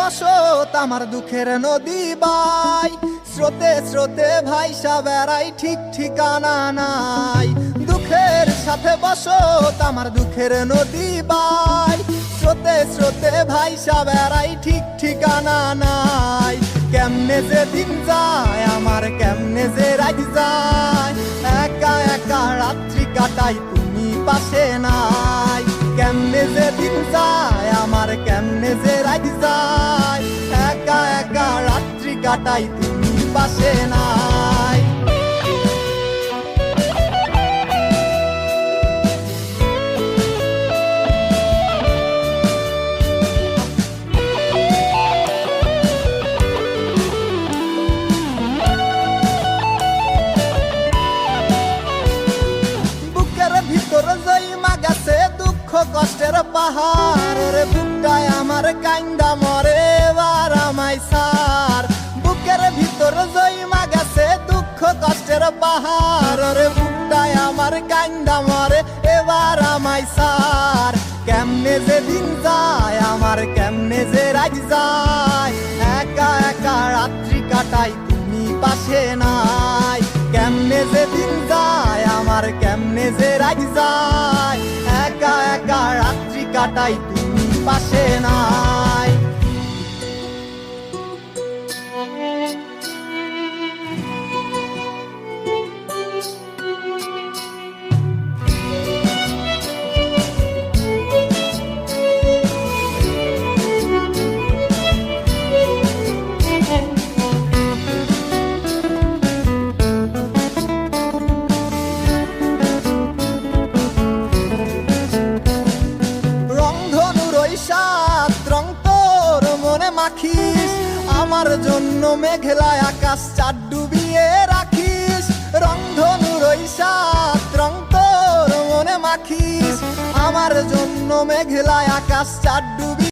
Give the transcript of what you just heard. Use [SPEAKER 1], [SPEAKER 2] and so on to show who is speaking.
[SPEAKER 1] বসত আমার দুঃখের নদী বাই, স্রোতে স্রোতে ভাইসা বেড়াই ঠিক ঠিকানা নাই। দুঃখের সাথে বসত আমার দুঃখের নদী বাই, স্রোতে স্রোতে ভাইসা বেড়াই ঠিক ঠিকানা নাই। কেমনে যে দিন যায় আমার, কেমনে যে রাত যায়, একা একা রাত্রি কাটাই তুমি পাশে নাই। কেমনে যে দিন যায় আমার, কেমনে যে রাত যায়, একা একা রাত্রি কাটাই তুমি পাশে নাই। ভিতরে জইমা গেছে দুঃখ কষ্টের পাহাড়, রে বুকটায় আমার কান্দা মরে এবার আমায় সার। বুকের ভিতরে জইমা গেছে দুঃখ কষ্টের পাহাড়, রে বুকটায় আমার কান্দা মরে এবার আমায় সার। কেমনে যে দিন যায় আমার, কেমনে যে রাত যায়, একা একা রাত্রি কাটাই তুমি পাশে নাই। কেমনে যে দিন যায় আমার, কেমনে যে রাত যায়, একা একা রাত্রি কাটাই তুমি পাশে নাই। মাখিস আমার জন্য মেঘলায় আকাশ চাঁদ ডুবিয়ে রাখিস। রংধনুর ওই সাত রং তোর মনে মাখিস, আমার জন্য মেঘলায় আকাশ চাঁদ ডুবিয়ে